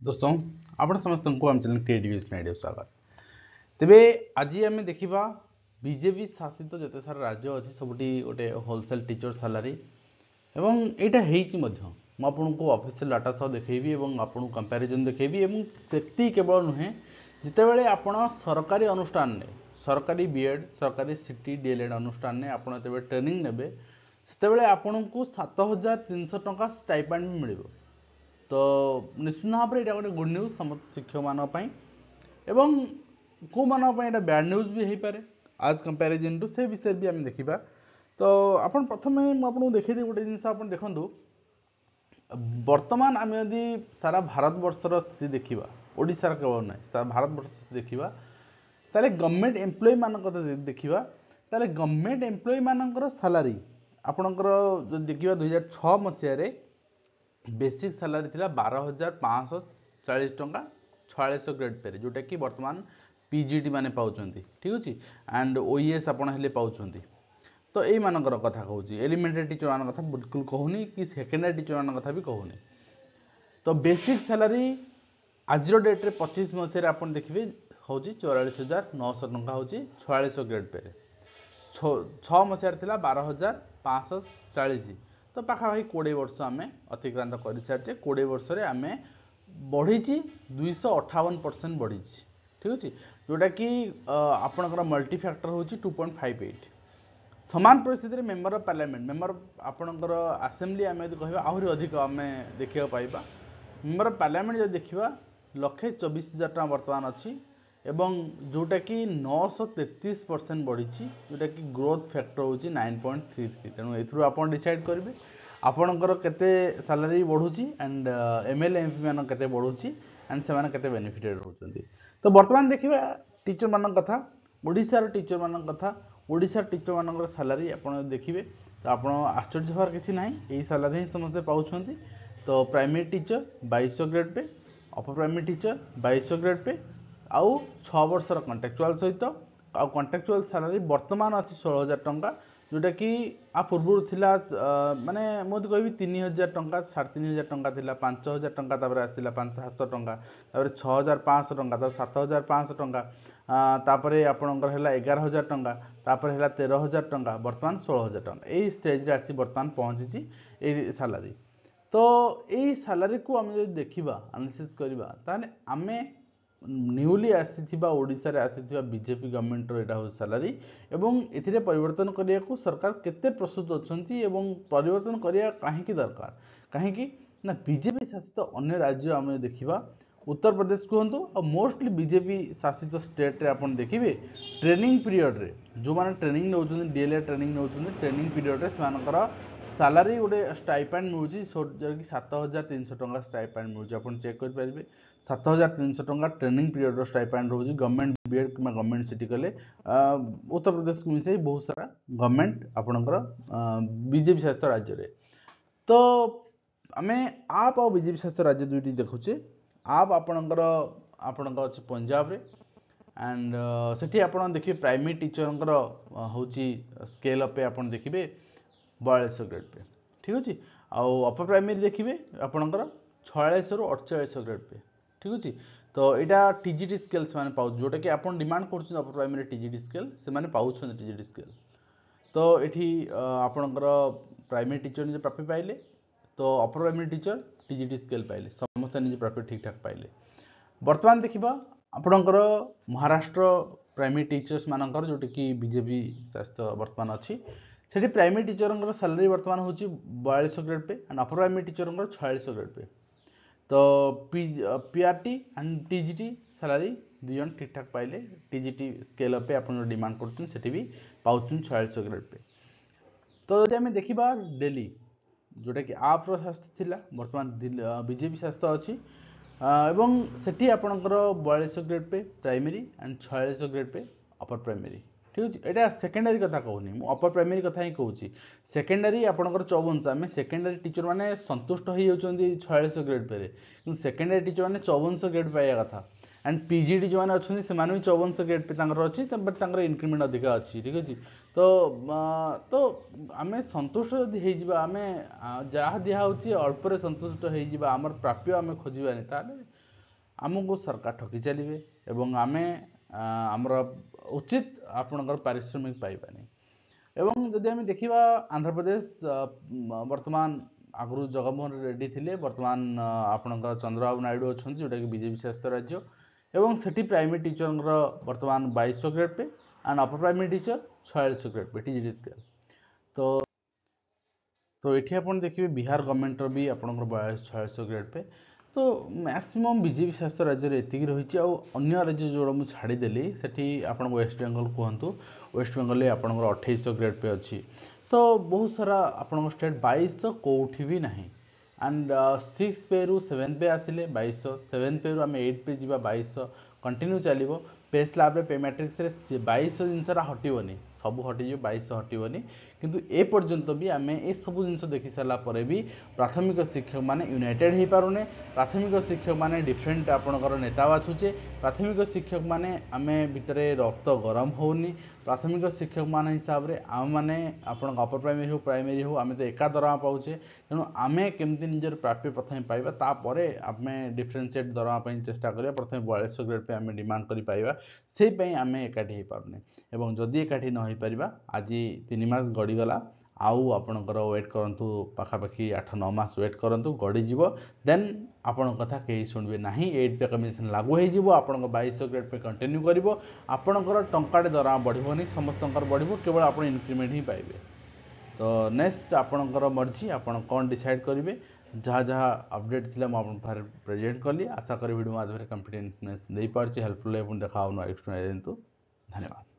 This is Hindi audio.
दोस्तों आपण समस्त को आम चैनल क्रिएटिव स्वागत। तेबे आज आम देखा बीजेपी शासित जिते सारा राज्य अच्छी सबुठी गोटे होलसेल टीचर सालारी एवं यहाँ होपको ऑफिशियल डाटा सह देखी आपको कंपैरिजन देखी से केवल नुहे जितेबाला आपण सरकारी अनुष्ठान ने सरकारी बीएड सरकारी सीटी डीएलएड अनुष्ठान ने आपड़ ट्रेनिंग ने से आपन को 7300 टंका स्टाइपेंड भी मिल तो निश्चित भाव में यहाँ गोटे गुड न्यूज समस्त शिक्षक मानी एवं कौ मानी बैड न्यूज भी हो पारे आज कंपैरिजन टू से विषय भी आम देखा। तो आप प्रथम मुझे देखी गोटे जिन आप देखूँ बर्तमान आम यदि सारा भारत वर्षर स्थिति देखा ओडिशार केवल ना सारा भारत वर्ष स्थिति देखा ताले गवर्नमेंट एम्प्लॉय मान देखा ताले गवर्नमेंट एम्प्लॉय मानकर सैलरी आपणकर जो देखा 2006 मसीह बेसिक सैलरी थिला 12,540 टंका 4600 ग्रेड पे जोटा कि वर्तमान पीजीटी माने पाउचंती ठीक अछि एंड ओईएस आपण हेले पाउचंती। तो एई मानकर कथा कहूची एलिमेंटरी टीचर मान कथा बिल्कुल कहूनी कि सेकेंडरी टीचर मान कथा भी कहूनी। तो बेसिक सैलरी आज डेट रे 25 मसीह आपण देखिबे होची 44,900 टंका होची 4600 ग्रेड पे 6 मसीह थिला 12,540 तो पाखापाखि 20 वर्ष आम अतिक्रांत कर सारी 20 वर्ष आम बढ़ी 258% बढ़ी ठीक अच्छे जोटा कि आपणकर मल्टी फैक्टर हूँ 2.58 सामान परिस्थिति मेंबर ऑफ पार्लियामेंट मेंबर आपणकर आसेम्बली आम यदि कह आहरी अधिक आम देखा पाइबा मेंबर ऑफ पार्लियामेंट जो देखा 1,24,000 टका बर्तमान अच्छी एवं जोटा कि 933% बढ़ी जोटा कि ग्रोथ फैक्टर हूँ 9.33 तेणु एथुरु आपन डिसाइड करेंगे आपणकर केते सैलरी बढ़ुची एंड एमएलए एमपी मान केते बढ़ुची एंड से माने केते बेनिफिटेड होचंती। तो वर्तमान देखिबा टीचर मान कथा ओडिसा टीचर मान कथा ओडिसा टीचर मान सैलरी आपन देखिबे तो आपन आश्चर्य होबार किछि नाही एही सैलरी समस्त पाउछंती। तो primary teacher 2200 grade pay upper primary teacher 2200 grade pay आउ 6 वर्षर कॉन्ट्रैक्चुअल सहित आ कॉन्ट्रैक्चुअल सैलरी वर्तमान अच्छी 16,000 टंका जोटा कि आ पूर्व थिला माने मुझे कहबी 3,000 टंका 3,500 टंका थिला 5,000 टंका तापर आसिला 5,700 टंका तापर 6,500 टंका तापर 7,500 टंका तापर आपणकर हैला 11,000 टंका तापर हैला 13,000 टंका वर्तमान 16,000 टंका एई स्टेज रे आसी वर्तमान पहुंची एई सैलरी। तो एई सैलरी को हम जदि देखिबा एनालिसिस करिबा ताने आमे न्यूली आसीथिबा ओडिसा रे आसीथिबा बीजेपी गवर्नमेंट रो एटा हो सैलरी एवं एथिरे परिवर्तन करिया को सरकार केते प्रस्तुत अछंती एवं परिवर्तन करिया काहेकि दरकार काहेकि ना बीजेपी शासित अन्य राज्य आम देखिबा उत्तर प्रदेश कहतु और मोस्टली बीजेपी शासित स्टेट रे आपण देखिबे ट्रेनिंग पीरियड रे जो माने ट्रेनिंग नउछन डीएलए ट्रेनिंग नउछन ट्रेनिंग पीरियड रे सेमानकर सैलरी गोटे स्टाइपेंड मिलूँ जो कि 7,300 टंका स्टाइपेंड मिलूँ आप चेक करेंगे 7,300 टंका ट्रेनिंग पीरियड स्टाइपेंड रोज गवर्नमेंट बीएड कि गवर्नमेंट सीटी कले उत्तर प्रदेश को मिसाई बहुत सारा गवर्नमेंट आपणकर बीजेपी शासित राज्य रे। तो आम आप और बीजेपी शासित राज्य दुईटी देखुचे आप आपणकर आपणकर अच्छे पंजाब रे एंड सेठी आपन देखिए प्राइमरी टीचर होची स्केल अप आप देखिए 4200 ग्रेड पे ठीक अच्छे आउ अपर प्राइमरी देखिए आपणकर 4600 रु 4800 ग्रेड पे ठीक अच्छे। तो यहाँ टीजीटी स्केल से पाउ जोटा कि आप डिमांड कर अपर प्राइमरी टीजीटी स्केल से पाउछ टीजीटी स्केल। तो ये आपणकर प्राइमरी टीचर निजे प्राप्य पाइले तो upper primary teacher TGT scale पाइले समस्त निजे प्राप्य ठीक ठाक पाइले। वर्तमान देखा आपणकर महाराष्ट्र प्राइमरी टीचर्स मानकर जोटा कि बीजेपी शासित वर्तमान अच्छी सेठी प्राइमरी टीचर सैलरी वर्तमान हूँ 4200 grade pay and upper primary teacher 4600 grade pay. तो पीआरटी एंड टीजीटी सैलरी दुजन ठीक ठाक पाइले टीजीटी स्केल अप आप डिमांड कर भी पाँच 4600 ग्रेड पे। तो जब आम देखा दिल्ली जोटा कि आप शासित थिला वर्तमान बीजेपी शासित अच्छी एवं सेठी आपणकर 4200 grade pay primary and 4600 grade pay upper primary ठीक अच्छे। यहाँ सेकेंडरी कथा कहूनी अपर प्राइमरी कथा ही कहूँ सेकेंडरी आपणकर 5400 आम सेकेंडरी टीचर मैंने संतुष्ट हो 4600 ग्रेड पे सेकेंडरी टीचर मैंने 5400 ग्रेड पाइबा कथा एंड पीजीटी जो मैंने अच्छे से 5400 ग्रेड पे अच्छी बट इनक्रीमेंट अधिका अच्छी ठीक अच्छे। तो आम संतुष्ट जदि आम जहाँ दिहे अल्प संतुष्ट होमर प्राप्य आम खोजानी आमको सरकार ठकी चलिए एवं आमे आमर उचित आपणकर पारिश्रमिक पाइबानी एवं जदि आम देखा आंध्र प्रदेश वर्तमान आगु जगनमोहन रेड्डी थे वर्तमान आपणकर चंद्रबाबू नायडू अच्छा जोटा कि बीजेपी शासित राज्य एवं सेठी प्राइमरी टीचर वर्तमान 2200 grade pay and upper primary teacher 4600 grade pay TGT scale तो ये आप देखिए बिहार गवर्नमेंट भी आपंकर 4600 ग्रेड पे तो मैक्सिमम बीजेपी शासित राज्य में एति रही अन्य राज्य जो मुझे छाड़देली से आप वेस्ट बेंगल कहतु वेस्ट बेंगल आपंकर 2800 ग्रेड पे अच्छी तो बहुत सारा आप स्टेट 2200 कौटी भी ना एंड 6th पे रु 7th पे आसिले 2200 7th पे रु आम 8th पे जी 2200 कंटिन्यू चलो पे स्लाब पे मैट्रिक्स 2200 जिनसा हटोनी सब हटिज 2200 हटोनी किंतु ए पर्यंत भी आम ए सब जिन देखी सारापर भी प्राथमिक शिक्षक मैंने यूनाइटेड हो पारुने प्राथमिक शिक्षक मैंने डिफरेंट आपणकर नेता बाछुचे प्राथमिक शिक्षक मैंने आम भितर रक्त गरम होनी प्राथमिक शिक्षक मान हिसाब से आम मैंने आपण अपर प्राइमरी हो आम तो एका दरमा पाचे तेणु आम केमती निजर प्राप्य प्रथम पाइबा तापर आम डिफरेन्सीएट दरमा चेष्टा करिया प्रथम 4200 ग्रेड पे आम डिमांड कर पाइबा से आम एकाठी हो पारुने एवं जदि एकाठी न हो पारिबा आज 3 मास गड़ीगला आउ आपणकर वेट करूँ पाखापाखि 8-9 मास वेट करूँ गड़ीज देन आपण कथा कहीं शुणवे ना 8 पे कमिशन लागू हो आप 2200 ग्रेड पे कंटिन्यू कर आपणकर टंकाटे दरमा बढ़ोनी समस्त बढ़ो केवल आप इनक्रीमेंट ही पाइबे तो नेक्स्ट आपणकर मर्जी आपन कौन डिसाइड करेंगे जहाँ जहाँ अपडेट थी मुझे प्रेजेंट कली आशा करी वीडियो माध्यम कॉन्फिडेंस दे पार्टी हेल्पफुल देखा नेक्स्ट धन्यवाद।